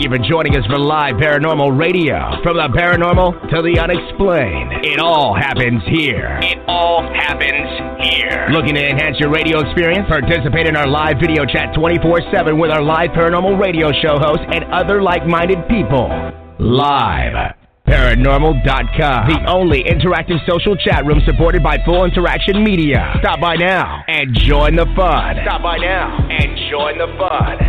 you for joining us for live paranormal radio. From the paranormal to the unexplained, it all happens here. It all happens here. Looking to enhance your radio experience? Participate in our live video chat 24/7 with our live paranormal radio show hosts and other like-minded people. Live. Paranormal.com, the only interactive social chat room supported by Full Interaction Media. Stop by now and join the fun. Stop by now and join the fun.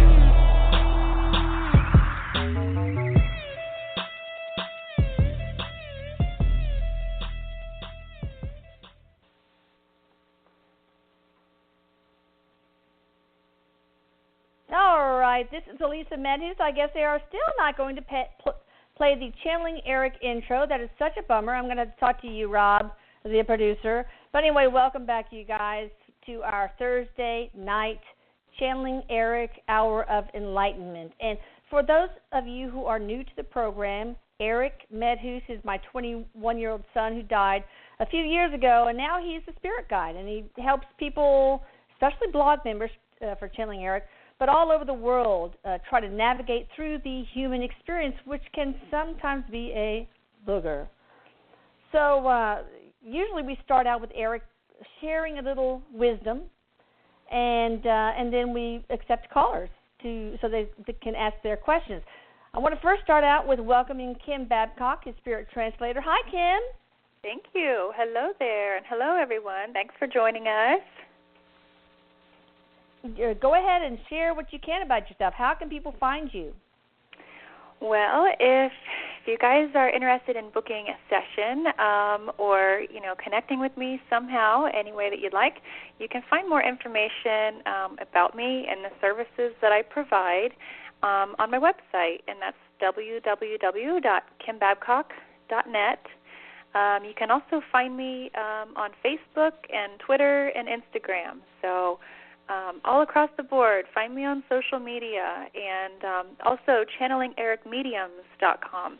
All right, this is Elisa Medhus. I guess they are still not going to play the Channeling Erik intro. That is such a bummer. I'm going to talk to you, Rob, the producer. But anyway, welcome back, you guys, to our Thursday night Channeling Erik Hour of Enlightenment. And for those of you who are new to the program, Erik Medhus is my 21-year-old son who died a few years ago, and now he's a spirit guide, and he helps people, especially blog members for Channeling Erik, but all over the world, try to navigate through the human experience, which can sometimes be a booger. So usually we start out with Erik sharing a little wisdom, and then we accept callers so they can ask their questions. I want to first start out with welcoming Kim Babcock, his spirit translator. Hi, Kim. Thank you. Hello there, and hello, everyone. Thanks for joining us. Go ahead and share what you can about yourself. How can people find you? Well, if you guys are interested in booking a session or, connecting with me somehow, any way that you'd like, you can find more information about me and the services that I provide on my website, and that's www.kimbabcock.net. You can also find me on Facebook and Twitter and Instagram. So all across the board, find me on social media, and also channelingericmediums.com.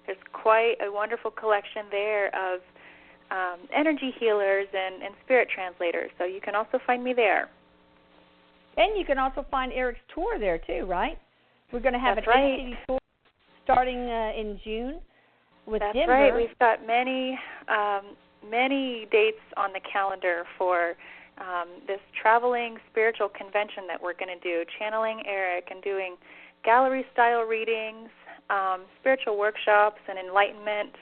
There's quite a wonderful collection there of energy healers and spirit translators, so you can also find me there. And you can also find Erik's tour there too, right? We're going to have That's an right. 8-city tour starting in June with That's Denver. Right. We've got many dates on the calendar for this traveling spiritual convention that we're going to do, Channeling Erik, and doing gallery-style readings, spiritual workshops and enlightenment,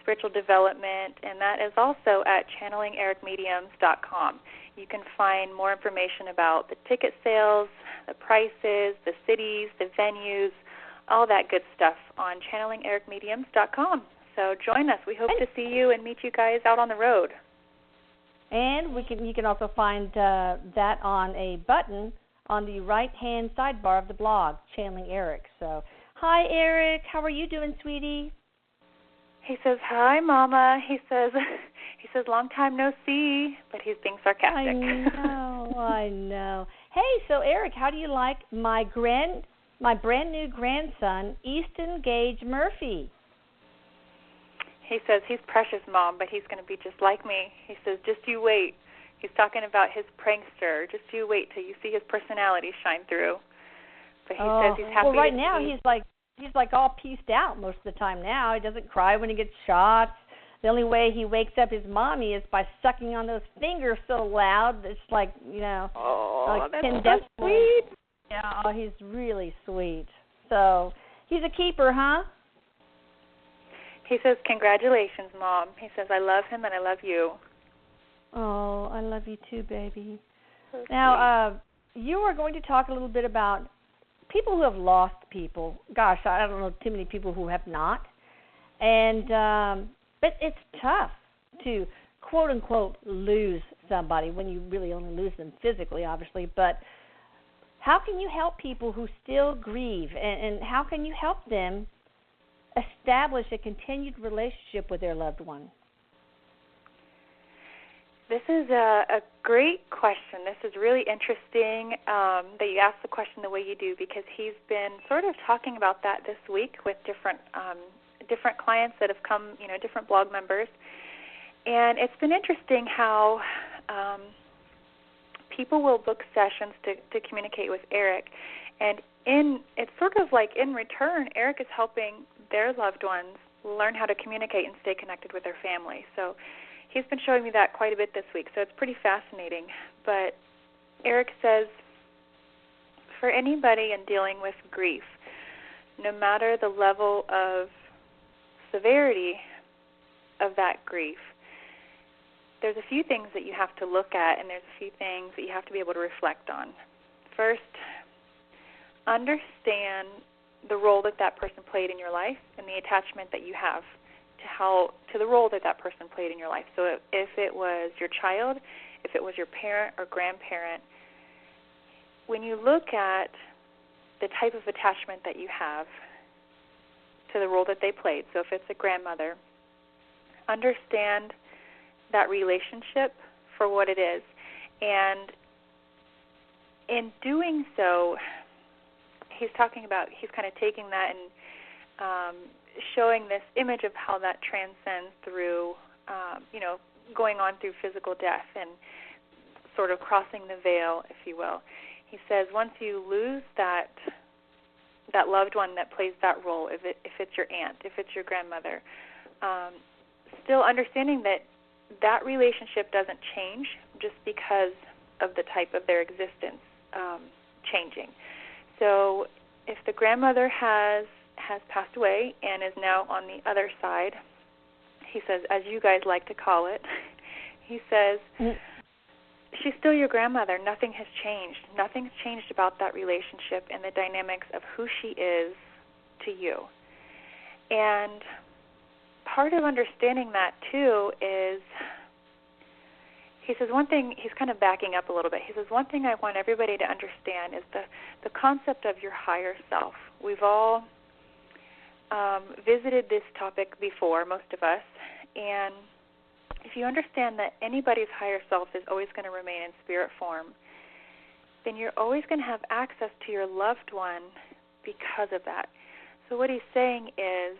spiritual development, and that is also at channelingericmediums.com. You can find more information about the ticket sales, the prices, the cities, the venues, all that good stuff on channelingericmediums.com. So join us. We hope to see you and meet you guys out on the road. And you can also find that on a button on the right-hand sidebar of the blog, Channeling Erik. So, hi, Erik. How are you doing, sweetie? He says, hi, Mama. He says, long time no see, but he's being sarcastic. I know. Hey, so, Erik, how do you like my brand new grandson, Easton Gage Murphy? He says he's precious, Mom, but he's going to be just like me. He says, just you wait. He's talking about his prankster. Just you wait till you see his personality shine through. But he says he's happy. Well, right now he's like all pieced out most of the time now. He doesn't cry when he gets shots. The only way he wakes up his mommy is by sucking on those fingers so loud. It's like, Oh, like that's so sweet. Yeah, he's really sweet. So he's a keeper, huh? He says, congratulations, Mom. He says, I love him and I love you. Oh, I love you too, baby. So now, you are going to talk a little bit about people who have lost people. Gosh, I don't know too many people who have not. And but it's tough to, quote-unquote, lose somebody when you really only lose them physically, obviously. But how can you help people who still grieve, and how can you help them establish a continued relationship with their loved one? This is a great question. This is really interesting that you asked the question the way you do, because he's been sort of talking about that this week with different clients that have come, different blog members. And it's been interesting how people will book sessions to communicate with Erik, and it's sort of like in return, Erik is helping their loved ones learn how to communicate and stay connected with their family. So he's been showing me that quite a bit this week, so it's pretty fascinating. But Erik says, for anybody in dealing with grief, no matter the level of severity of that grief, there's a few things that you have to look at, and there's a few things that you have to be able to reflect on. First, understand the role that person played in your life and the attachment that you have to the role that person played in your life. So if it was your child, if it was your parent or grandparent, when you look at the type of attachment that you have to the role that they played, so if it's a grandmother, understand that relationship for what it is. And in doing so, he's kind of taking that and showing this image of how that transcends through, going on through physical death and sort of crossing the veil, if you will. He says once you lose that loved one that plays that role, if it's your aunt, if it's your grandmother, still understanding that relationship doesn't change just because of the type of their existence changing. So if the grandmother has passed away and is now on the other side, he says, as you guys like to call it, he says, she's still your grandmother. Nothing has changed. Nothing's changed about that relationship and the dynamics of who she is to you. And part of understanding that, too, is, he says one thing, he's kind of backing up a little bit. He says, one thing I want everybody to understand is the concept of your higher self. We've all visited this topic before, most of us, and if you understand that anybody's higher self is always going to remain in spirit form, then you're always going to have access to your loved one because of that. So what he's saying is,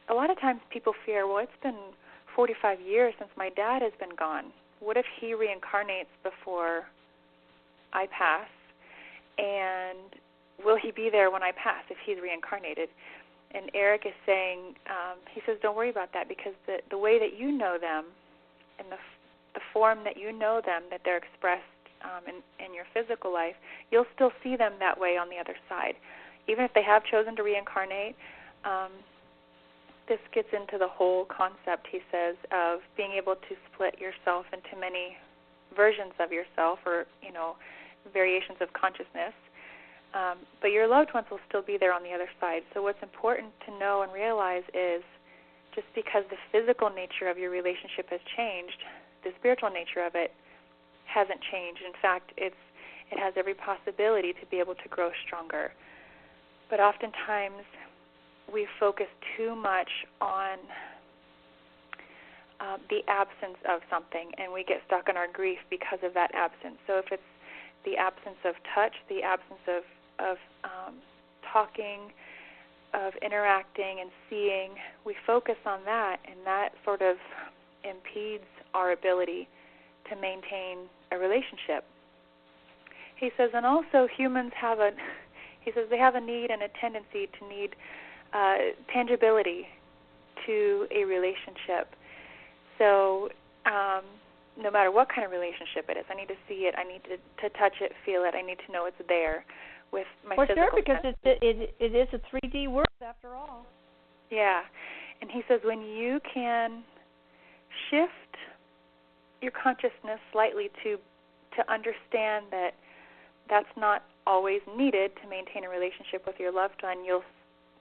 a lot of times people fear, well, it's been 45 years since my dad has been gone. What if he reincarnates before I pass? And will he be there when I pass if he's reincarnated? And Erik is saying, he says, don't worry about that, because the way that you know them and the form that you know them, that they're expressed in your physical life, you'll still see them that way on the other side. Even if they have chosen to reincarnate, this gets into the whole concept, he says, of being able to split yourself into many versions of yourself, or, variations of consciousness. But your loved ones will still be there on the other side. So what's important to know and realize is, just because the physical nature of your relationship has changed, the spiritual nature of it hasn't changed. In fact, it has every possibility to be able to grow stronger. But oftentimes we focus too much on the absence of something, and we get stuck in our grief because of that absence. So if it's the absence of touch, the absence of talking, of interacting and seeing, we focus on that, and that sort of impedes our ability to maintain a relationship. He says, and also humans have a need and a tendency to need tangibility to a relationship. So no matter what kind of relationship it is, I need to see it, I need to touch it, feel it, I need to know it's there with my physical senses. For sure, because it is a 3D world after all. Yeah. And he says when you can shift your consciousness slightly to understand that that's not always needed to maintain a relationship with your loved one, you'll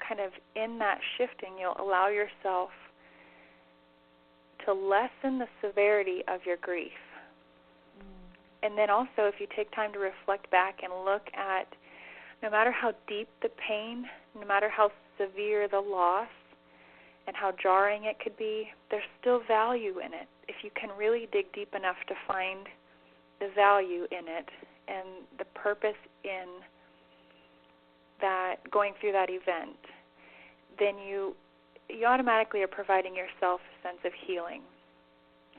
kind of, in that shifting, you'll allow yourself to lessen the severity of your grief. And then also, if you take time to reflect back and look at, no matter how deep the pain, no matter how severe the loss, and how jarring it could be, there's still value in it. If you can really dig deep enough to find the value in it and the purpose in that, going through that event, then you automatically are providing yourself a sense of healing.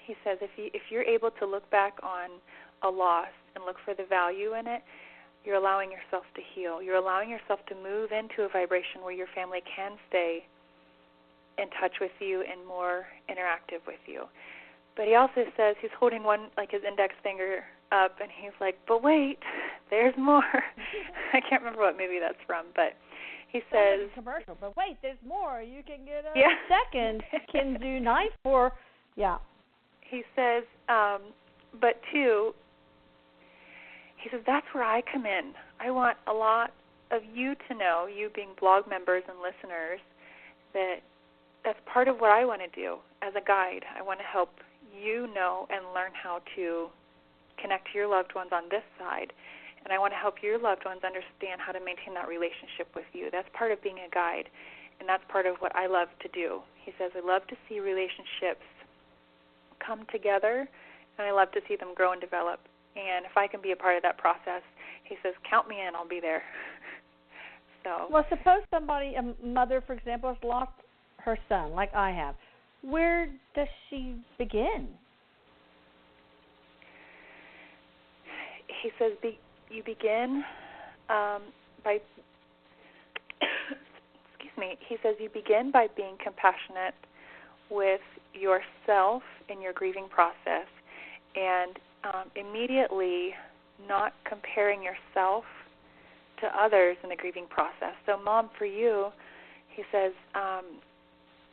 He says if you're able to look back on a loss and look for the value in it, you're allowing yourself to heal. You're allowing yourself to move into a vibration where your family can stay in touch with you and more interactive with you. But he also says, he's holding one, like his index finger up, and he's like, but wait, there's more. I can't remember what movie that's from, but he says... commercial, but wait, there's more. You can get a yeah. second Kinzu knife for, yeah. He says, but two, he says, that's where I come in. I want a lot of you to know, you being blog members and listeners, that that's part of what I want to do as a guide. I want to help you know and learn how to connect to your loved ones on this side, and I want to help your loved ones understand how to maintain that relationship with you. That's part of being a guide, and that's part of what I love to do. He says, I love to see relationships come together, and I love to see them grow and develop. And if I can be a part of that process, he says, count me in, I'll be there. So. Well, suppose somebody, a mother, for example, has lost her son, like I have. Where does she begin? He says you begin by, excuse me, he says you begin by being compassionate with yourself in your grieving process, and immediately not comparing yourself to others in the grieving process. So, Mom, for you, he says,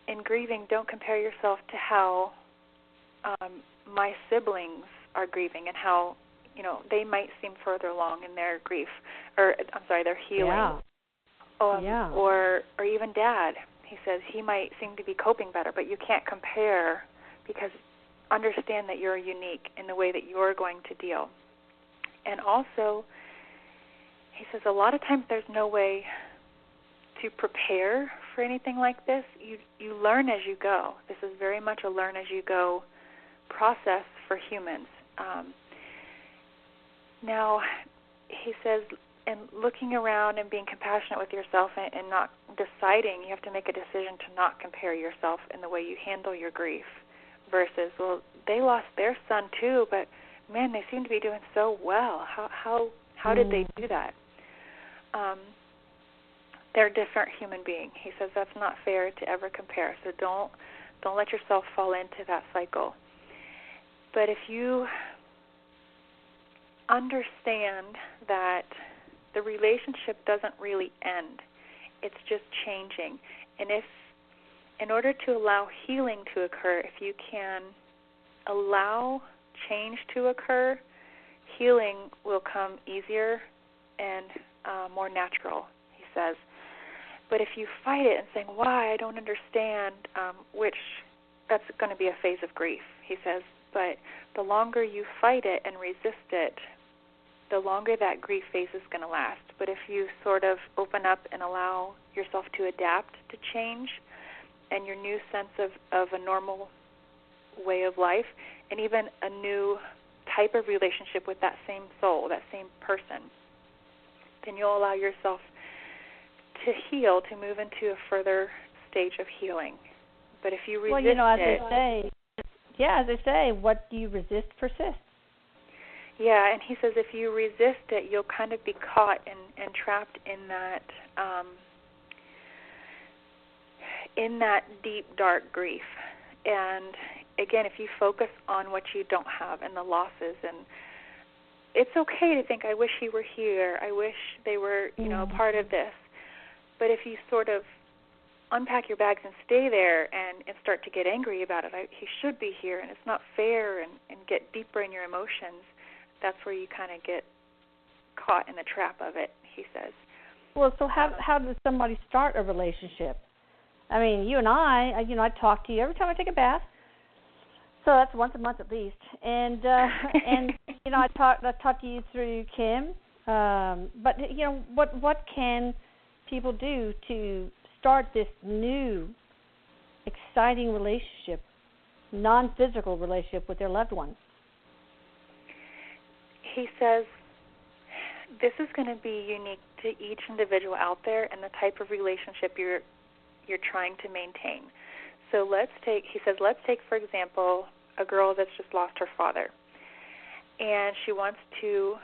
in grieving, don't compare yourself to how my siblings are grieving and how, they might seem further along in their grief, or, their healing. Yeah. Or even Dad. He says he might seem to be coping better, but you can't compare, because understand that you're unique in the way that you're going to deal. And also, he says a lot of times there's no way to prepare for anything like this. You learn as you go. This is very much a learn as you go process for humans. Now, he says, and looking around and being compassionate with yourself and not deciding, you have to make a decision to not compare yourself in the way you handle your grief versus, well, they lost their son too, but man, they seem to be doing so well. How did they do that? They're a different human being. He says that's not fair to ever compare. So don't let yourself fall into that cycle. But if you understand that the relationship doesn't really end, it's just changing. And if, in order to allow healing to occur, if you can allow change to occur, healing will come easier and more natural, he says. But if you fight it and saying, why, I don't understand, which that's going to be a phase of grief, he says. But the longer you fight it and resist it, the longer that grief phase is going to last. But if you sort of open up and allow yourself to adapt to change and your new sense of a normal way of life, and even a new type of relationship with that same soul, that same person, then you'll allow yourself to heal, to move into a further stage of healing. But if you resist as they say, what do you resist persists. Yeah, and he says if you resist it, you'll kind of be caught and trapped in that deep, dark grief. And again, if you focus on what you don't have and the losses, and it's okay to think, I wish he were here, I wish they were, a part of this. But if you sort of unpack your bags and stay there and start to get angry about it, he should be here, and it's not fair, and get deeper in your emotions, that's where you kind of get caught in the trap of it, he says. Well, so how does somebody start a relationship? I mean, you and I talk to you every time I take a bath. So that's once a month at least. And I talk to you through Kim. But what can people do to start this new, exciting relationship, non-physical relationship with their loved ones? He says this is going to be unique to each individual out there and the type of relationship you're trying to maintain. So let's take, for example, a girl that's just lost her father. and she wants to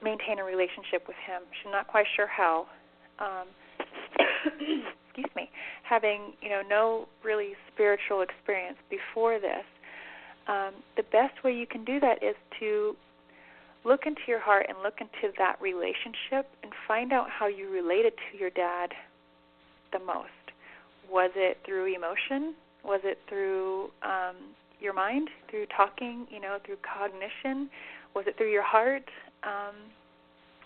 maintain a relationship with him. She's not quite sure how. Excuse me. Having, no really spiritual experience before this, the best way you can do that is to look into your heart and look into that relationship and find out how you related to your dad the most. Was it through emotion? Was it through your mind, through talking, through cognition? Was it through your heart?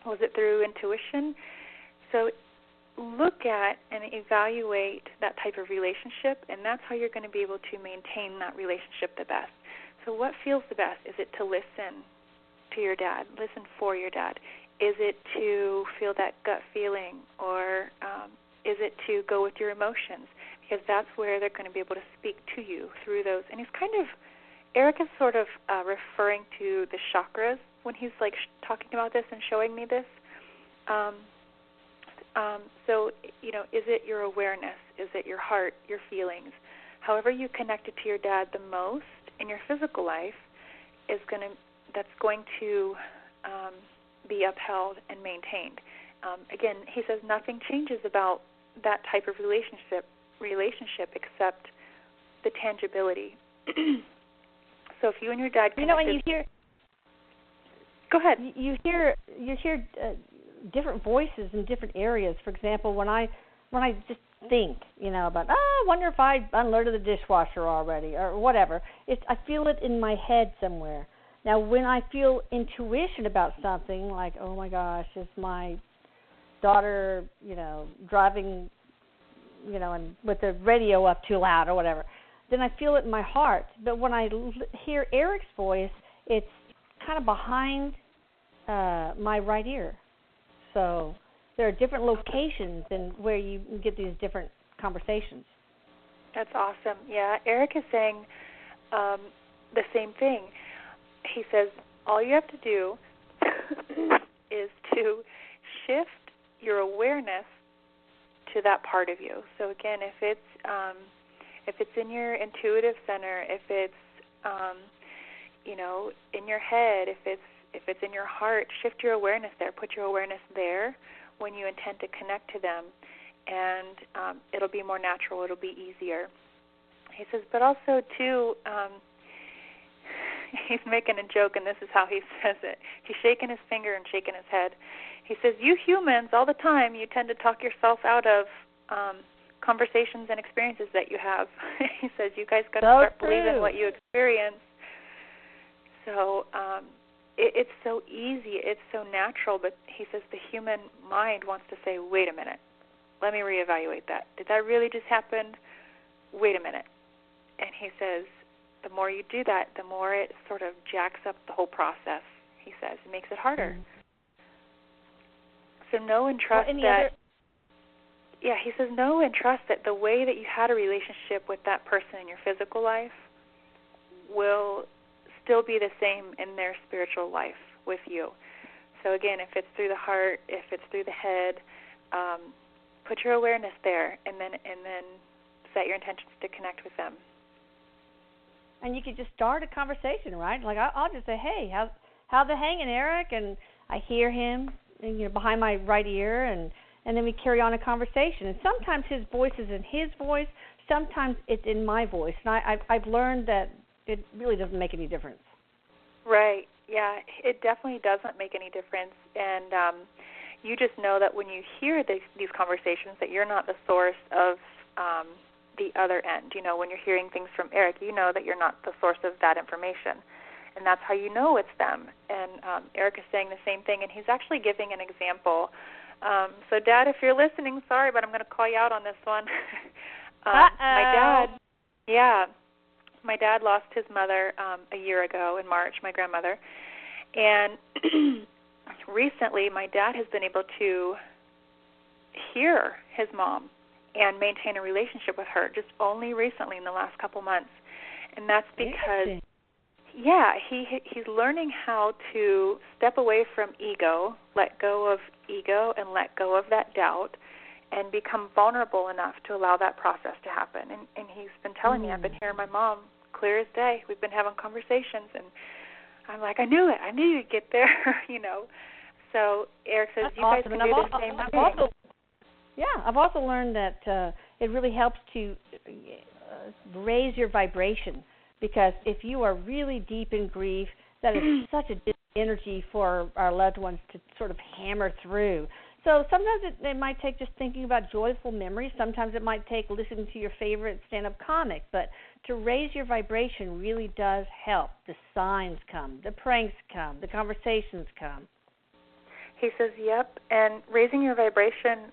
Was it through intuition? So look at and evaluate that type of relationship, and that's how you're going to be able to maintain that relationship the best. So what feels the best? Is it to listen to your dad, listen for your dad? Is it to feel that gut feeling, or is it to go with your emotions? Because that's where they're going to be able to speak to you through those. And Erik is sort of referring to the chakras when he's talking about this and showing me this. So, is it your awareness? Is it your heart, your feelings? However you connected to your dad the most in your physical life that's going to be upheld and maintained. Again, he says nothing changes about that type of relationship except the tangibility. So if you and your dad connected, and you hear. Go ahead. You hear different voices in different areas. For example, when I just think, about I wonder if I unloaded the dishwasher already or whatever. I feel it in my head somewhere. Now, when I feel intuition about something, like, oh my gosh, is my daughter, driving, and with the radio up too loud or whatever, then I feel it in my heart. But when I hear Erik's voice, it's kind of behind my right ear. So there are different locations and where you get these different conversations. That's awesome. Yeah, Erik is saying the same thing. He says all you have to do is to shift your awareness to that part of you. So again, if it's in your intuitive center, if it's in your head, if it's in your heart, shift your awareness there. Put your awareness there when you intend to connect to them, and it'll be more natural. It'll be easier. He says, but also too. He's making a joke, and this is how he says it. He's shaking his finger and shaking his head. He says, you humans, all the time, you tend to talk yourself out of conversations and experiences that you have. He says, you guys got to start believing what you experience. So it's so easy. It's so natural. But he says the human mind wants to say, wait a minute. Let me reevaluate that. Did that really just happen? Wait a minute. And he says, the more you do that, the more it sort of jacks up the whole process, he says. It makes it harder. So know and trust he says know and trust that the way that you had a relationship with that person in your physical life will still be the same in their spiritual life with you. So again, if it's through the heart, if it's through the head, put your awareness there and then set your intentions to connect with them. And you could just start a conversation, right? Like I'll just say, "Hey, how's it hanging, Erik?" And I hear him, behind my right ear, and then we carry on a conversation. And sometimes his voice is in his voice, sometimes it's in my voice. And I've learned that it really doesn't make any difference. Right. Yeah, it definitely doesn't make any difference. And you just know that when you hear these conversations, that you're not the source of the other end. When you're hearing things from Erik, you know that you're not the source of that information. And that's how you know it's them. And Erik is saying the same thing, and he's actually giving an example. So, Dad, if you're listening, sorry, but I'm going to call you out on this one. My dad lost his mother a year ago in March, my grandmother. And recently, my dad has been able to hear his mom and maintain a relationship with her just only recently in the last couple months. And that's because, he's learning how to step away from ego, let go of ego and let go of that doubt, and become vulnerable enough to allow that process to happen. And he's been telling me, I've been hearing my mom clear as day. We've been having conversations, and I'm like, I knew it. I knew you'd get there, So Erik says, That's you guys awesome. can do the same thing. I've also learned that it really helps to raise your vibration, because if you are really deep in grief, that is such a different energy for our loved ones to sort of hammer through. So sometimes it might take just thinking about joyful memories. Sometimes it might take listening to your favorite stand-up comic. But to raise your vibration really does help. The signs come, the pranks come, the conversations come. He says, yep, and raising your vibration,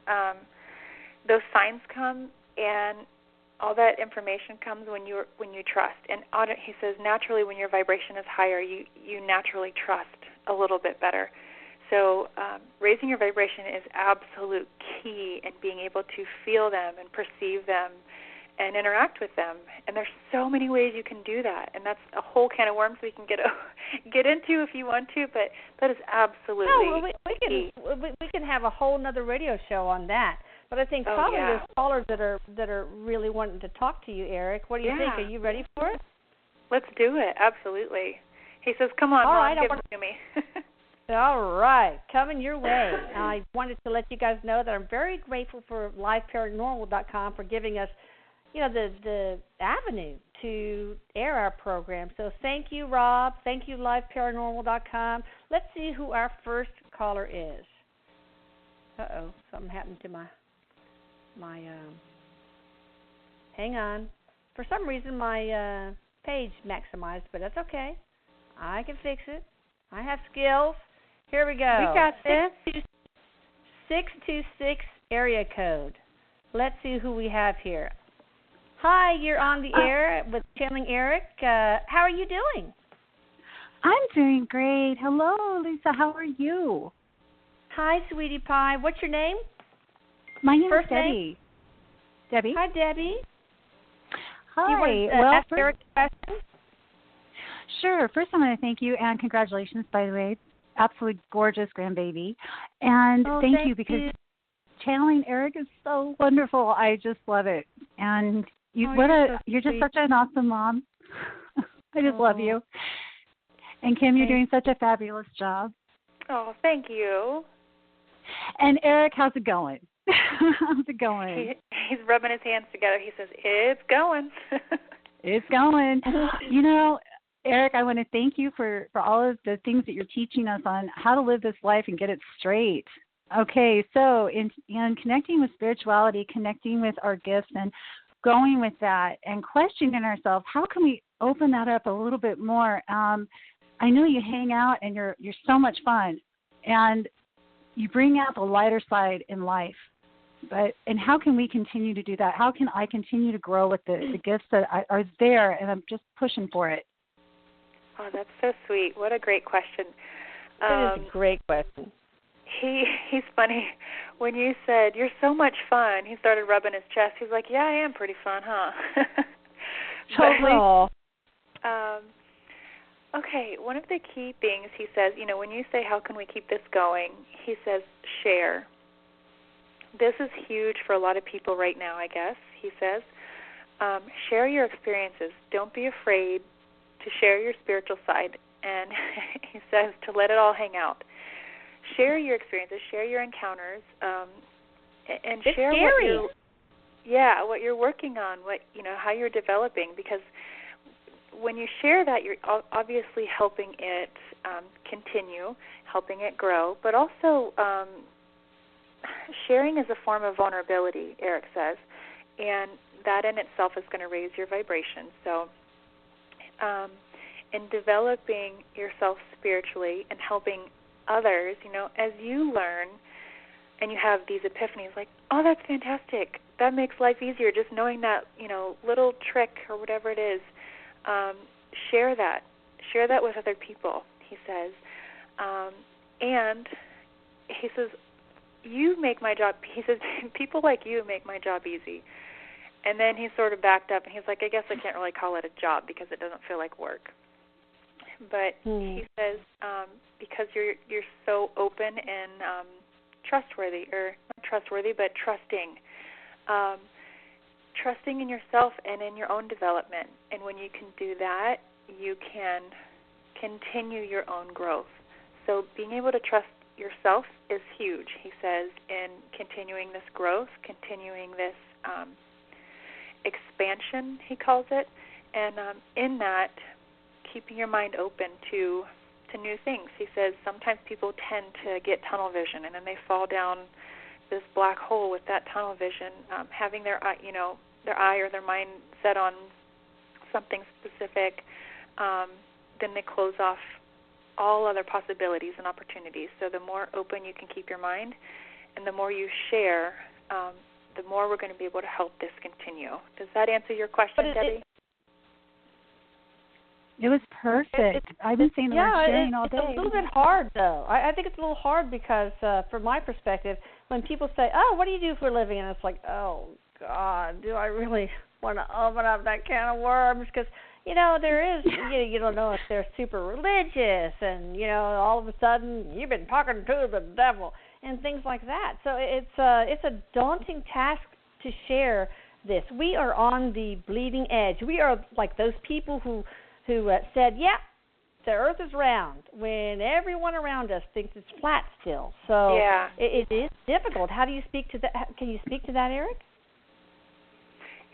those signs come, and all that information comes when you trust. And he says, naturally, when your vibration is higher, you naturally trust a little bit better. So raising your vibration is absolute key in being able to feel them and perceive them and interact with them. And there's so many ways you can do that, and that's a whole can of worms we can get into if you want to. But that is absolutely key. We can have a whole other radio show on that. But I think probably there's callers that are really wanting to talk to you, Erik. What do you think? Are you ready for it? Let's do it. Absolutely. He says, "Come on, Mom, give it to me." All right, coming your way. I wanted to let you guys know that I'm very grateful for liveparanormal.com for giving us, the avenue to air our program. So thank you, Rob. Thank you, liveparanormal.com. Let's see who our first caller is. Uh-oh, something happened to my hang on. For some reason, my page maximized, but that's okay. I can fix it. I have skills. Here we go. We got this. 626 area code. Let's see who we have here. Hi, you're on the air with Channeling Erik. How are you doing? I'm doing great. Hello, Lisa. How are you? Hi, sweetie pie. What's your name? My name First is Debbie. name? Debbie. Hi, Debbie. Hi. You want to ask Erik a question? Sure. First, I want to thank you, and congratulations, by the way. Absolutely gorgeous grandbaby. And thank you, because Channeling Erik is so wonderful. I just love it. And you're just such an awesome mom. I just love you. And Kim, you're doing such a fabulous job. Oh, thank you. And Erik, how's it going? How's it going? He's rubbing his hands together. He says, it's going. It's going. Erik, I want to thank you for all of the things that you're teaching us on how to live this life and get it straight. Okay, so in connecting with spirituality, connecting with our gifts and going with that and questioning ourselves, how can we open that up a little bit more? I know you hang out and you're so much fun, and you bring out the lighter side in life. And how can we continue to do that? How can I continue to grow with the gifts that are there, and I'm just pushing for it? Oh, that's so sweet. What a great question. That is a great question. He's funny. When you said, you're so much fun, he started rubbing his chest. He's like, yeah, I am pretty fun, huh? Totally. Okay, one of the key things he says, when you say, how can we keep this going, he says, share. This is huge for a lot of people right now, I guess, he says. Share your experiences. Don't be afraid to share your spiritual side. And he says to let it all hang out. Share your experiences, share your encounters, and it's share scary. what you're working on, how you're developing, because when you share that, you're obviously helping it continue, helping it grow, but also sharing is a form of vulnerability, Erik says, and that in itself is going to raise your vibration. So in developing yourself spiritually and helping others, as you learn and you have these epiphanies like, oh, that's fantastic, that makes life easier, just knowing that, little trick or whatever it is, share that with other people, he says. And he says, you make my job, he says, people like you make my job easy. And then he sort of backed up and he's like, I guess I can't really call it a job because it doesn't feel like work. But he says, because you're so open and trustworthy, or not trustworthy, but trusting in yourself and in your own development. And when you can do that, you can continue your own growth. So being able to trust yourself is huge, he says, in continuing this growth, continuing this expansion, he calls it, and in that, keeping your mind open to new things. He says sometimes people tend to get tunnel vision, and then they fall down this black hole with that tunnel vision, having their eye or their mind set on something specific, then they close off all other possibilities and opportunities. So the more open you can keep your mind and the more you share, the more we're going to be able to help this continue. Does that answer your question, Debbie? It was perfect. I've been saying the word sharing all day. It's a little bit hard, though. I think it's a little hard because, from my perspective, when people say, oh, what do you do for a living? And it's like, oh, God, do I really want to open up that can of worms? Because, there is, you don't know if they're super religious and, all of a sudden you've been talking to the devil and things like that. So it's a daunting task to share this. We are on the bleeding edge. We are like those people who said, the earth is round, when everyone around us thinks it's flat still. So it is difficult. How do you speak to that? Can you speak to that, Erik?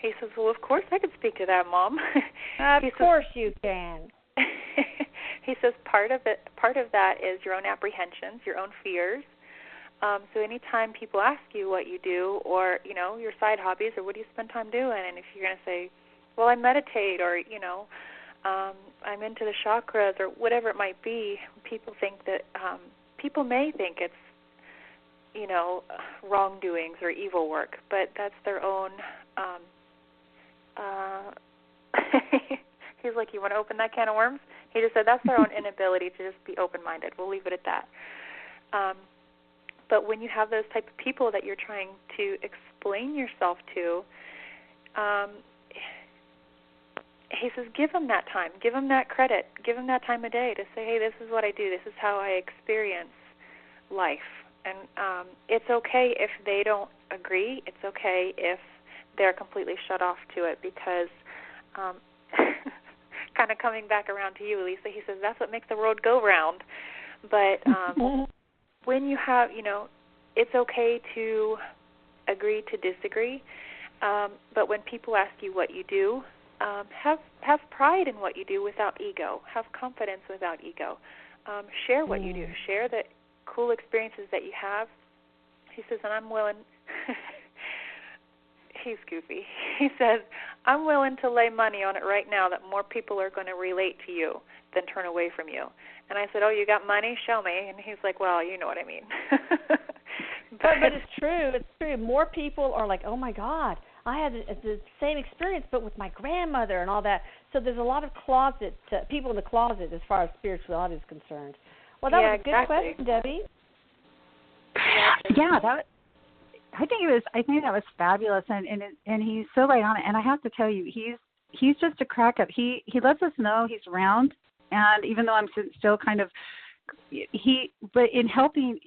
He says, well, of course I could speak to that, Mom. Of course you can. He says part of that is your own apprehensions, your own fears. So anytime people ask you what you do or, your side hobbies or what do you spend time doing, and if you're going to say, well, I meditate or, I'm into the chakras or whatever it might be, people may think it's, wrongdoings or evil work, but that's their own. He's like, you want to open that can of worms? He just said that's their own inability to just be open-minded. We'll leave it at that. But when you have those type of people that you're trying to explain yourself to, he says, give them that time, give them that credit, give them that time of day to say, hey, this is what I do, this is how I experience life. And it's okay if they don't agree. It's okay if they're completely shut off to it because kind of coming back around to you, Lisa, he says that's what makes the world go round. But when you have, it's okay to agree to disagree. But when people ask you what you do, have pride in what you do without ego. Have confidence without ego. Share what you do. Share the cool experiences that you have. He says, and I'm willing. He's goofy. He says, I'm willing to lay money on it right now that more people are going to relate to you than turn away from you. And I said, oh, you got money? Show me. And he's like, well, you know what I mean. but it's true. It's true. More people are like, oh, my God, I had the same experience, but with my grandmother and all that. So there's a lot of people in the closet as far as spirituality is concerned. Well, that was a good question, Debbie. Yeah, I think that was fabulous, and he's so right on it. And I have to tell you, he's just a crack up. He lets us know he's around, and even though I'm still kind of but in helping,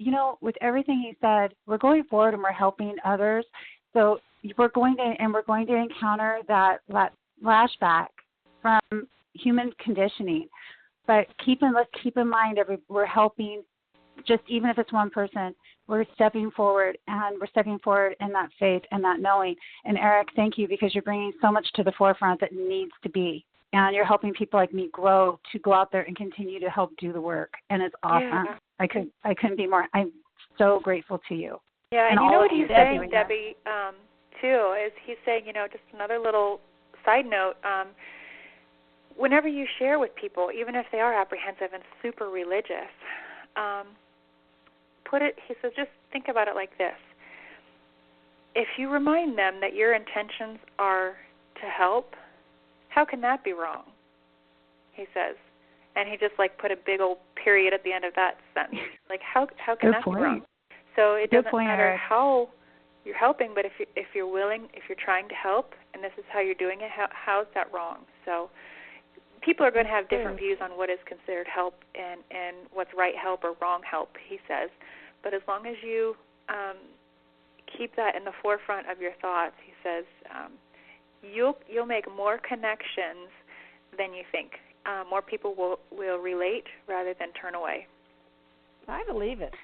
with everything he said, we're going forward and we're helping others. So we're going to encounter that flashback from human conditioning, but let's keep in mind we're helping. Just even if it's one person, we're stepping forward, and we're stepping forward in that faith and that knowing. And Erik, thank you, because you're bringing so much to the forefront that needs to be, and you're helping people like me grow to go out there and continue to help do the work. And it's awesome. I couldn't be more. I'm so grateful to you. Yeah, and you know what he's saying, Debbie, too, is he's saying, just another little side note. Whenever you share with people, even if they are apprehensive and super religious, he says, just think about it like this. If you remind them that your intentions are to help, how can that be wrong? He says. And he just put a big old period at the end of that sentence. How can that be wrong? So it doesn't matter how you're helping, but if you're willing, if you're trying to help, and this is how you're doing it, how's that wrong? So people are going to have different views on what is considered help and what's right help or wrong help, he says. But as long as you keep that in the forefront of your thoughts, he says, you'll make more connections than you think. more people will relate rather than turn away. I believe it.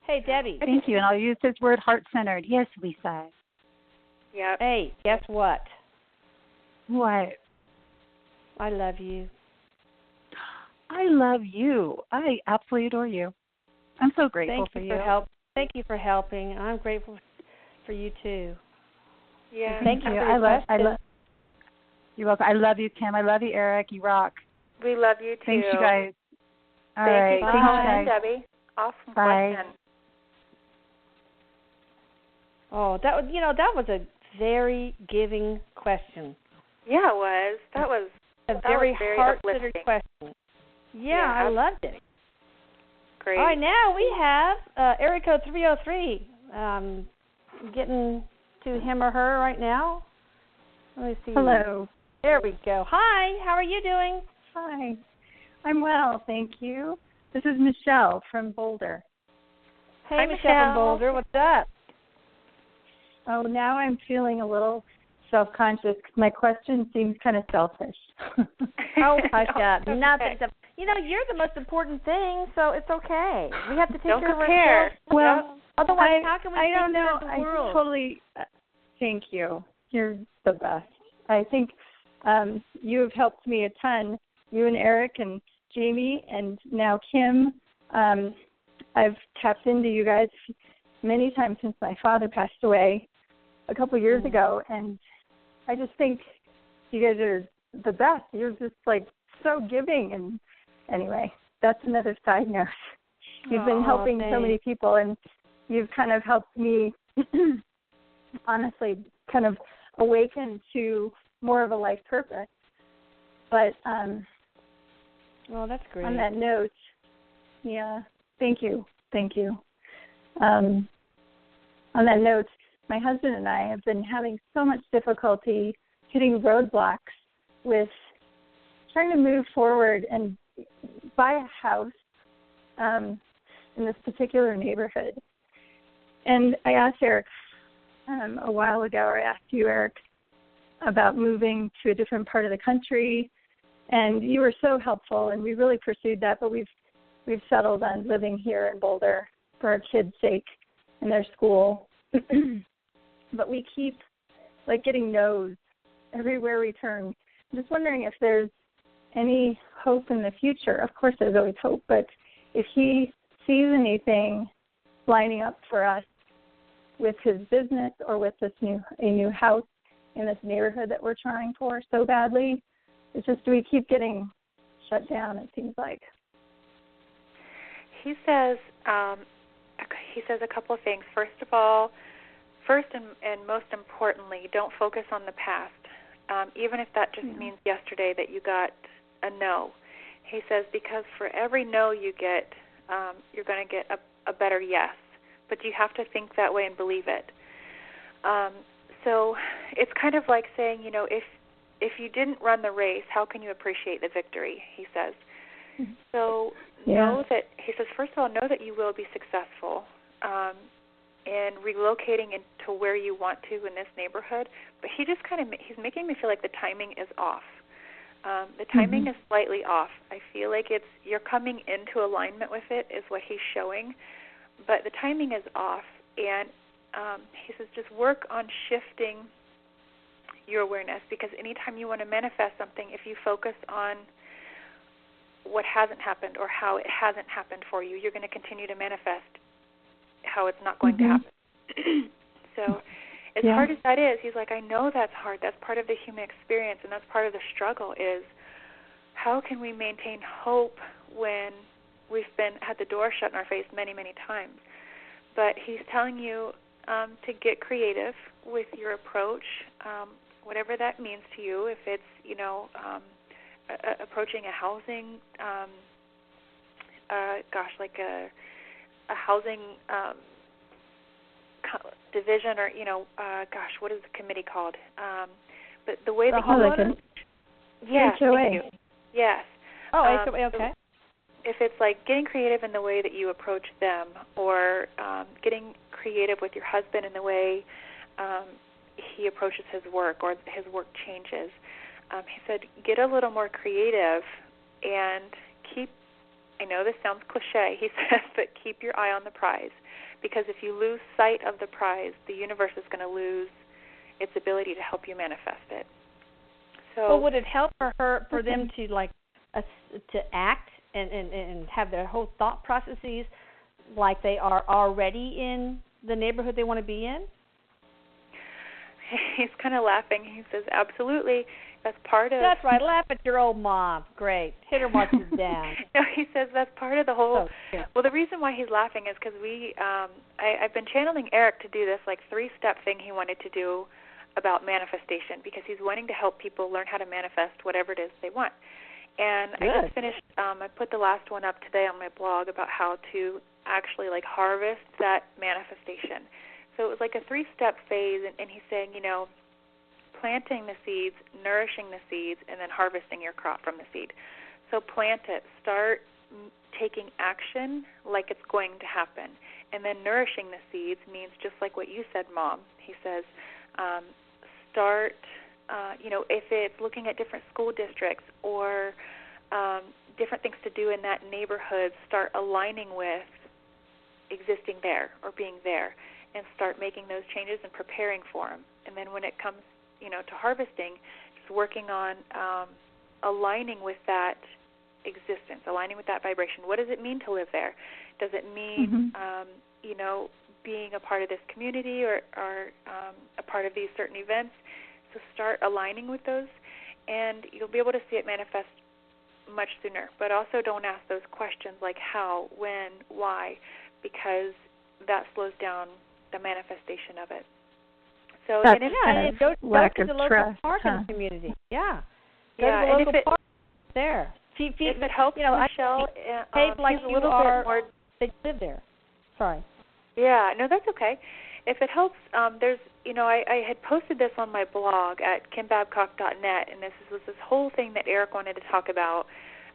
Hey, Debbie. Thank you, and I'll use this word heart-centered. Yes, Lisa. Yeah. Hey, guess what? What? I love you. I love you. I absolutely adore you. I'm so grateful for you. Thank you for helping. I'm grateful for you too. Yeah. Thank you for your question. You're welcome. I love you, Kim. I love you, Eric. You rock. We love you too. Thanks, you guys. All Thank right. you for Thanks, calling in, guys. Debbie. Awesome Bye. question. Oh, that was a very giving question. Yeah, it was. That was very heart-centered uplifting question. Yeah, I loved it. Great. All right, now we have area code 303. Getting to him or her right now. Let me see. Hello. There we go. Hi, how are you doing? Hi. I'm well, thank you. This is Michelle from Boulder. Hey, Hi, Michelle from Boulder. What's up? Oh, now I'm feeling a little self-conscious because my question seems kind of selfish. Oh, hush up. Nothing. You're the most important thing, so it's okay. We have to take care of ourselves. Well, otherwise, how can we take don't know. care of the world? I totally thank you. You're the best. I think you have helped me a ton. You and Eric and Jamie and now Kim. I've tapped into you guys many times since my father passed away a couple years ago, and I just think you guys are the best. You're just like so giving, and anyway, that's another side note. You've been helping so many people, and you've kind of helped me honestly kind of awaken to more of a life purpose. But that's great. On that note, thank you. On that note, my husband and I have been having so much difficulty hitting roadblocks with trying to move forward and buy a house in this particular neighborhood. And I asked Erik a while ago, or I asked you, Erik, about moving to a different part of the country, and you were so helpful, and we really pursued that, but we've settled on living here in Boulder for our kids' sake and their school. But we keep getting no's everywhere we turn. I'm just wondering if there's any hope in the future. Of course there's always hope, but if he sees anything lining up for us with his business or with a new house in this neighborhood that we're trying for so badly, it's just we keep getting shut down, it seems like. He says a couple of things. First and most importantly, don't focus on the past, even if that just means yesterday that you got a no. He says because for every no you get, you're going to get a better yes, but you have to think that way and believe it. So it's kind of like saying, if you didn't run the race, how can you appreciate the victory, he says. So know that, he says, first of all, know that you will be successful in relocating into where you want to in this neighborhood, but he's making me feel like the timing is off. The timing is slightly off. I feel like you're coming into alignment with it is what he's showing, but the timing is off, and he says just work on shifting your awareness, because anytime you want to manifest something, if you focus on what hasn't happened or how it hasn't happened for you, you're going to continue to manifest how it's not going to happen. So as hard as that is, he's like, I know that's hard. That's part of the human experience, and that's part of the struggle is how can we maintain hope when we've had the door shut in our face many, many times. But he's telling you to get creative with your approach, whatever that means to you, if it's, approaching a housing, like a housing division, or what is the committee called? But the way that HOA. Yes. Oh, HOA. Okay. If it's like getting creative in the way that you approach them, or getting creative with your husband in the way he approaches his work or his work changes. He said, get a little more creative and I know this sounds cliche, he says, but keep your eye on the prize, because if you lose sight of the prize, the universe is going to lose its ability to help you manifest it. So, well, would it help for them to to act and have their whole thought processes like they are already in the neighborhood they want to be in? He's kind of laughing. He says, absolutely. That's part of... That's right. Laugh at your old mom. Great. Hit her while she's down. No, he says that's part of the whole... yeah. Well, the reason why he's laughing is because I've been channeling Erik to do this 3-step thing he wanted to do about manifestation, because he's wanting to help people learn how to manifest whatever it is they want. And Good. I just finished, I put the last one up today on my blog about how to actually harvest that manifestation. So it was a 3-step phase, and he's saying, planting the seeds, nourishing the seeds, and then harvesting your crop from the seed. So plant it. Start taking action like it's going to happen. And then nourishing the seeds means just like what you said, Mom. He says, start, if it's looking at different school districts or different things to do in that neighborhood, start aligning with existing there or being there, and start making those changes and preparing for them. And then when it comes, to harvesting, just working on aligning with that existence, aligning with that vibration. What does it mean to live there? Does it mean, being a part of this community or a part of these certain events? So start aligning with those, and you'll be able to see it manifest much sooner. But also don't ask those questions like how, when, why, because that slows down the manifestation of it. So that's go lack to of the local trust, park in the community. Yeah. Go yeah, to the and local park there. If it helps, Michelle, like he's a you little are, bit more... They live there. Sorry. Yeah, no, that's okay. If it helps, there's, I had posted this on my blog at kimbabcock.net, and this was this whole thing that Erik wanted to talk about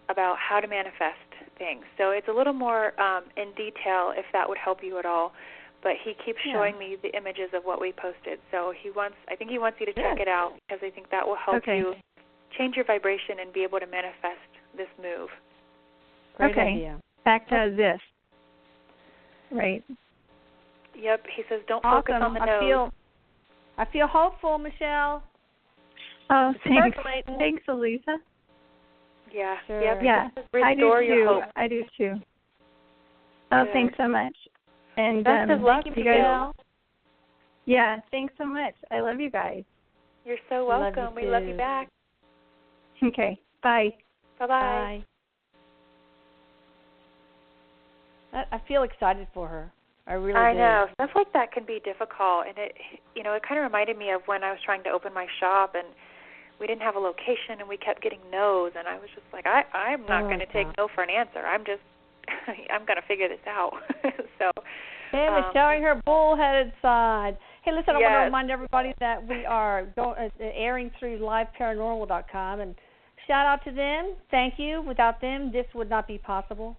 how to manifest things. So it's a little more in detail, if that would help you at all. But he keeps showing me the images of what we posted. So I think he wants you to check it out, because I think that will help you change your vibration and be able to manifest this move. Great idea. Back to this. Right. Yep. He says, don't focus on the nose. I feel hopeful, Michelle. Oh, thanks, Elisa. Yeah. Sure. Yep. Yeah. Restore your hope. I do too. Oh, Good. Thanks so much. And best of luck, you Michelle. Yeah, thanks so much. I love you guys. You're so welcome. We love you back. Okay. Bye. Bye-bye. Bye. I feel excited for her. I really do. I know. Stuff like that can be difficult, and it kind of reminded me of when I was trying to open my shop, and we didn't have a location, and we kept getting no's, and I was just like, I'm not going to take no for an answer. I'm going to figure this out. So. Pam is showing her bullheaded side. Hey, listen, I want to remind everybody that we are airing through liveparanormal.com, and shout out to them. Thank you. Without them, this would not be possible.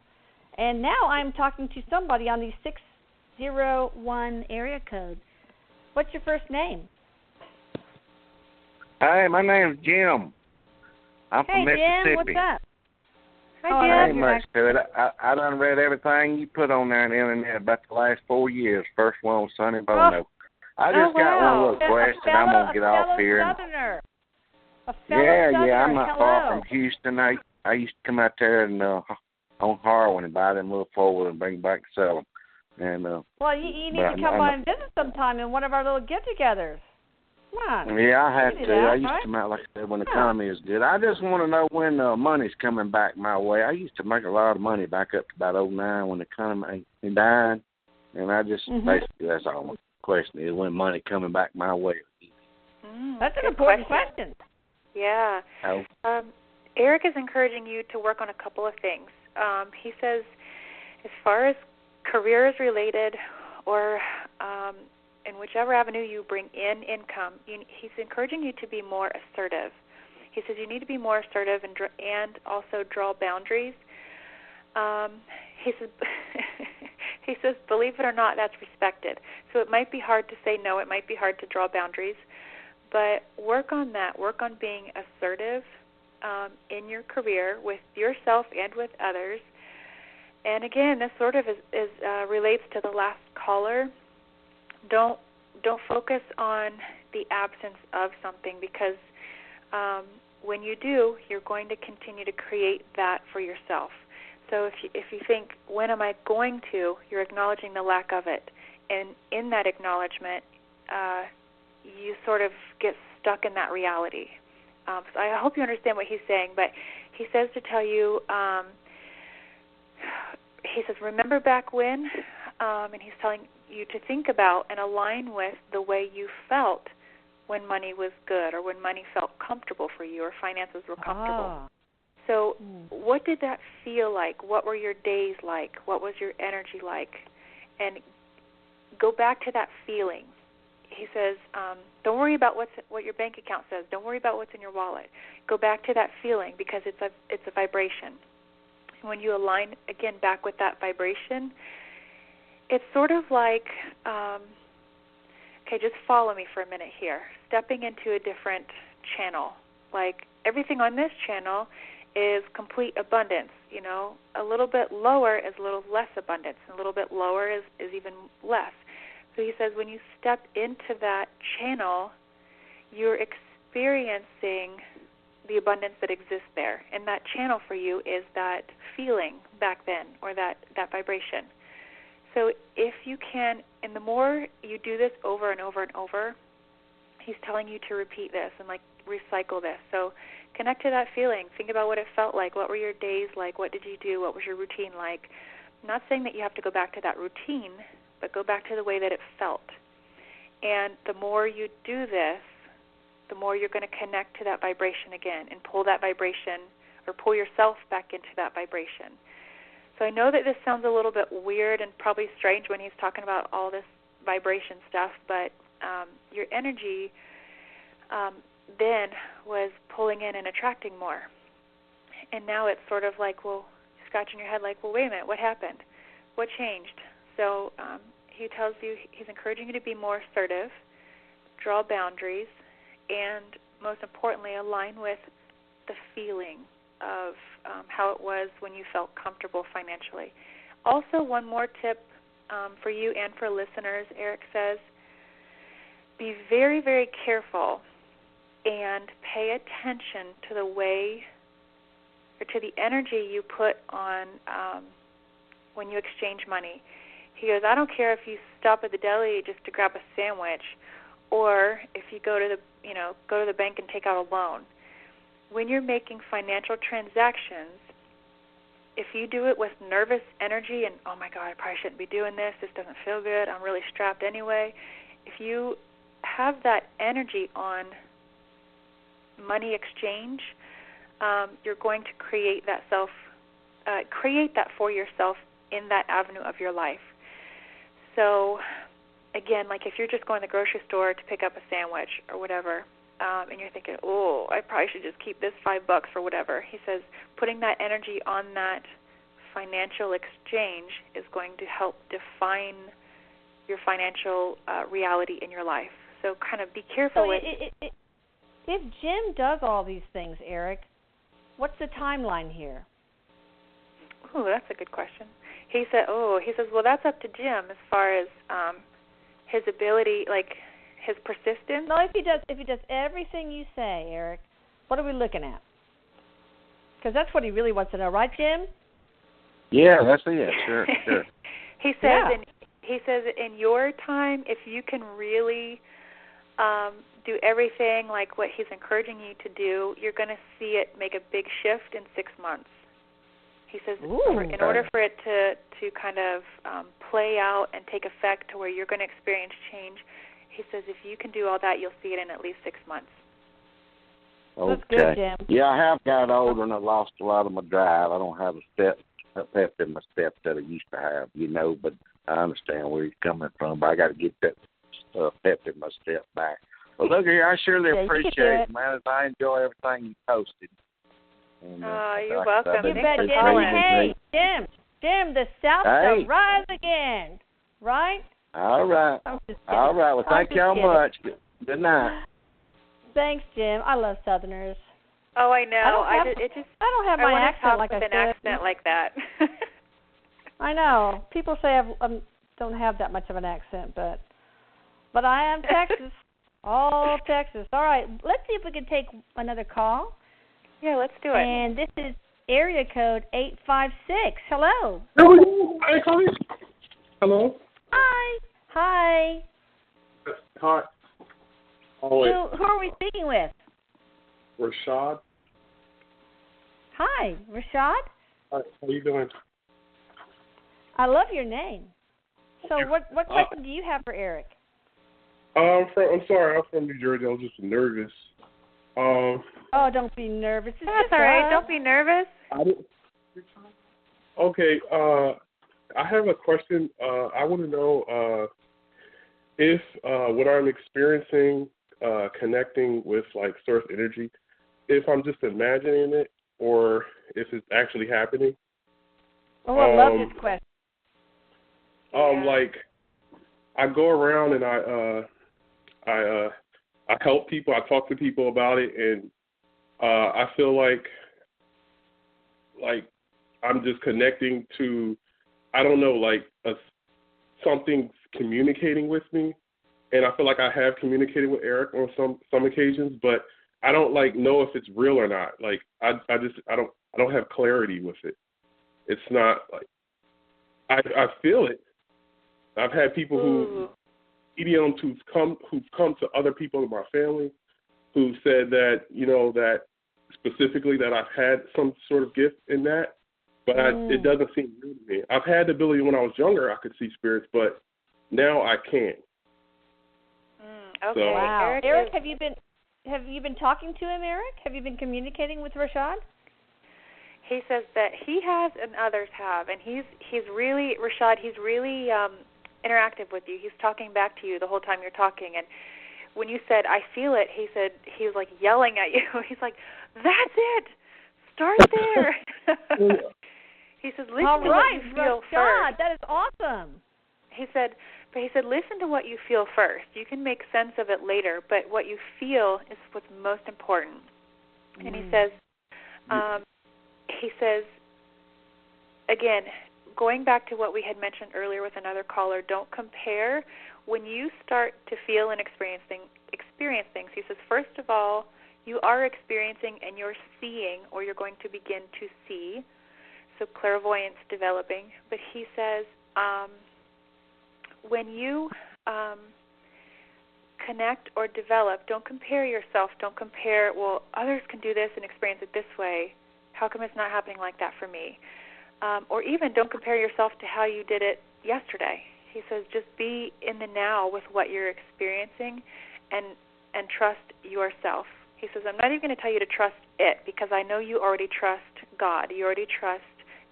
And now I'm talking to somebody on the 601 area code. What's your first name? Hey, my name's Jim. I'm from Mississippi. Hey, Jim, what's up? Hi, Jim. Ain't much to it. I done read everything you put on there on the internet about the last 4 years. First one was Sonny Bono. I just got one little question. I'm going to get off here. Southerner. I'm not far from Houston. I used to come out there and on Harwin and buy them little four and bring them back and sell them. And well, you need to come by and visit sometime in one of our little get-togethers. Come on. Yeah, I have to. I used to come out, like I said, when the economy is good. I just want to know when money's coming back my way. I used to make a lot of money back up to about 2009 when the economy died. And I just, basically, that's all my question is, when money coming back my way. That's an important question. Yeah. Oh. Erik is encouraging you to work on a couple of things. He says, as far as careers related or in whichever avenue you bring in income, he's encouraging you to be more assertive. He says you need to be more assertive and also draw boundaries. He says, believe it or not, that's respected. So it might be hard to say no. It might be hard to draw boundaries. But work on that. Work on being assertive in your career with yourself and with others. And again, this sort of is relates to the last caller. Don't focus on the absence of something, because when you do, you're going to continue to create that for yourself. So if you think, when am I going to, you're acknowledging the lack of it. And in that acknowledgement, you sort of get stuck in that reality. So I hope you understand what he's saying, but he says to tell you, he says, remember back when, and he's telling you to think about and align with the way you felt when money was good, or when money felt comfortable for you, or finances were comfortable. So what did that feel like? What were your days like? What was your energy like? And go back to that feeling. He says, don't worry about what your bank account says. Don't worry about what's in your wallet. Go back to that feeling, because it's a vibration. And when you align, again, back with that vibration, it's sort of like, okay, just follow me for a minute here. Stepping into a different channel. Like, everything on this channel is complete abundance. You know, a little bit lower is a little less abundance, and a little bit lower is even less. So he says, when you step into that channel, you're experiencing the abundance that exists there. And that channel for you is that feeling back then, or that vibration. So if you can, and the more you do this over and over and over, he's telling you to repeat this and like recycle this. So connect to that feeling. Think about what it felt like. What were your days like? What did you do? What was your routine like? I'm not saying that you have to go back to that routine, but go back to the way that it felt. And the more you do this, the more you're going to connect to that vibration again and pull that vibration, or pull yourself back into that vibration. So I know that this sounds a little bit weird and probably strange when he's talking about all this vibration stuff, but your energy then was pulling in and attracting more. And now it's sort of like, well, scratching your head like, well, wait a minute, what happened? What changed? So he tells you, he's encouraging you to be more assertive, draw boundaries, and most importantly, align with the feeling of how it was when you felt comfortable financially. Also, one more tip for you and for listeners, Erik says, be very, very careful and pay attention to the way, or to the energy you put on when you exchange money. He goes, I don't care if you stop at the deli just to grab a sandwich, or if you go to the bank and take out a loan. When you're making financial transactions, if you do it with nervous energy and, oh my God, I probably shouldn't be doing this, this doesn't feel good, I'm really strapped anyway, if you have that energy on money exchange, you're going to create that for yourself in that avenue of your life. So, again, like if you're just going to the grocery store to pick up a sandwich or whatever, and you're thinking, oh, I probably should just keep this $5 or whatever, he says putting that energy on that financial exchange is going to help define your financial reality in your life. So kind of be careful with... If Jim does all these things, Erik, what's the timeline here? Oh, that's a good question. He says, well, that's up to Jim as far as his ability, like his persistence. No, if he does everything you say, Erik, what are we looking at? Because that's what he really wants to know, right, Jim? Yeah, that's it. Sure. He says, he says, in your time, if you can really do everything like what he's encouraging you to do, you're going to see it make a big shift in 6 months. He says, in order for it to kind of play out and take effect to where you're going to experience change, he says if you can do all that, you'll see it in at least 6 months. Okay. That's good, Jim. Yeah, I have got older and I lost a lot of my drive. I don't have a pep in my step that I used to have, but I understand where you're coming from. But I got to get that pep in my step back. Well, look here, I surely appreciate it, man. I enjoy everything you posted. And, you're welcome. You bet, Jim. Hey, Jim, the South shall rise again, right? All right. Well, thank y'all much. Good night. Thanks, Jim. I love Southerners. Oh, I know. I don't have my accent like I should. An accent like that. I know. People say I don't have that much of an accent, but I am Texas. All Texas. All right. Let's see if we can take another call. Yeah, let's do it. And this is area code 856. Hello. Hello. Hi. Hi. Hi. Oh, wait. Who are we speaking with? Rashad. Hi, Rashad. Hi, how you doing? I love your name. So what question do you have for Erik? I'm sorry, I'm from New Jersey. I was just nervous. Oh, don't be nervous. That's all right. Don't be nervous. Okay, I have a question. I want to know if what I'm experiencing, connecting with like source energy, if I'm just imagining it or if it's actually happening. Oh, I love this question. Like I go around and I help people. I talk to people about it, and I feel like I'm just connecting to, I don't know, like something's communicating with me, and I feel like I have communicated with Erik on some occasions, but I don't like know if it's real or not. Like I don't have clarity with it. It's not like I feel it. I've had people mediums who've come to other people in my family who said that, you know, that specifically that I've had some sort of gift in that, but it doesn't seem real to me. I've had the ability when I was younger, I could see spirits, but now I can't. Okay. So, wow. Erik, have you been talking to him, Erik? Have you been communicating with Rashad? He says that he has and others have, and he's really, Rashad, he's really interactive with you. He's talking back to you the whole time you're talking, and when you said, I feel it, he said, he was like yelling at you. He's like, that's it. Start there. He says, listen to what you feel first. That is awesome. He said, listen to what you feel first. You can make sense of it later, but what you feel is what's most important. And he says, again, going back to what we had mentioned earlier with another caller, don't compare. When you start to feel and experience things, he says, first of all, you are experiencing and you're seeing, or you're going to begin to see, so clairvoyance developing. But he says, when you connect or develop, don't compare yourself. Don't compare, well, others can do this and experience it this way. How come it's not happening like that for me? Or even don't compare yourself to how you did it yesterday. He says just be in the now with what you're experiencing and trust yourself. He says, I'm not even going to tell you to trust it because I know you already trust God. You already trust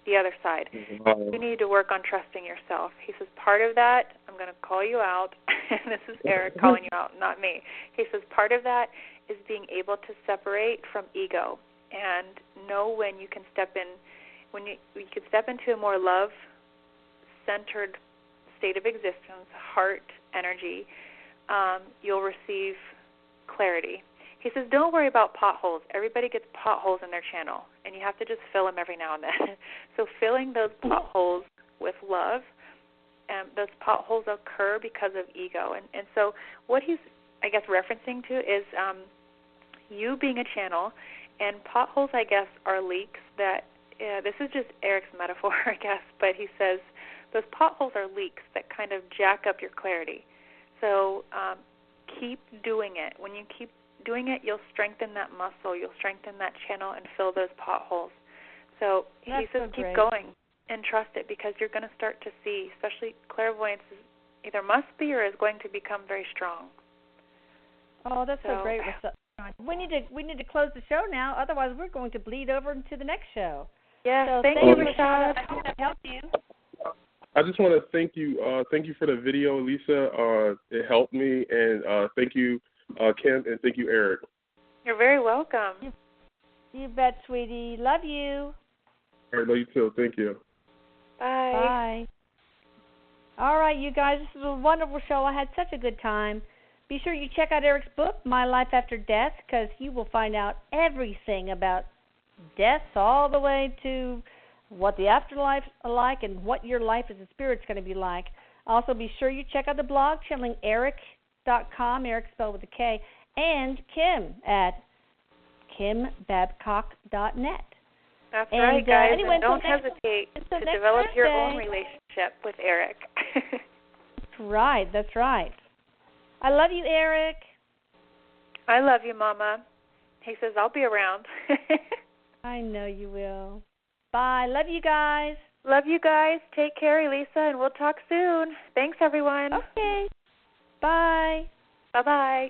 the other side. You need to work on trusting yourself. He says part of that, I'm going to call you out, and this is Erik calling you out, not me. He says part of that is being able to separate from ego and know when you can step in, when you can step into a more love-centered state of existence, heart energy, you'll receive clarity. He says, don't worry about potholes. Everybody gets potholes in their channel, and you have to just fill them every now and then. So filling those potholes with love, those potholes occur because of ego. And so what he's, I guess, referencing to is you being a channel, and potholes, I guess, are leaks that, this is just Erik's metaphor, I guess, but he says those potholes are leaks that kind of jack up your clarity. So keep doing it. When you keep doing it, you'll strengthen that muscle, you'll strengthen that channel and fill those potholes. So he says keep going and trust it because you're going to start to see, especially clairvoyance either must be or is going to become very strong. Oh, that's so great. We need to close the show now, otherwise we're going to bleed over into the next show. Yes, so thank you, Rashad. I hope that helped you. I just want to thank you for the video, Lisa. It helped me, and thank you, Kim, and thank you, Erik. You're very welcome. You bet, sweetie. Love you. All right, love you too. Thank you. Bye. Bye. All right, you guys, this was a wonderful show. I had such a good time. Be sure you check out Erik's book, My Life After Death, because you will find out everything about death all the way to what the afterlife is like and what your life as a spirit's going to be like. Also, be sure you check out the blog, channelingerik.com, Erik spelled with a K, and Kim at kimbabcock.net. That's right, guys. Anyway, don't hesitate to develop your own relationship with Erik. That's right. I love you, Erik. I love you, Mama. He says, I'll be around. I know you will. Bye. Love you guys. Love you guys. Take care, Elisa, and we'll talk soon. Thanks, everyone. Okay. Bye. Bye-bye.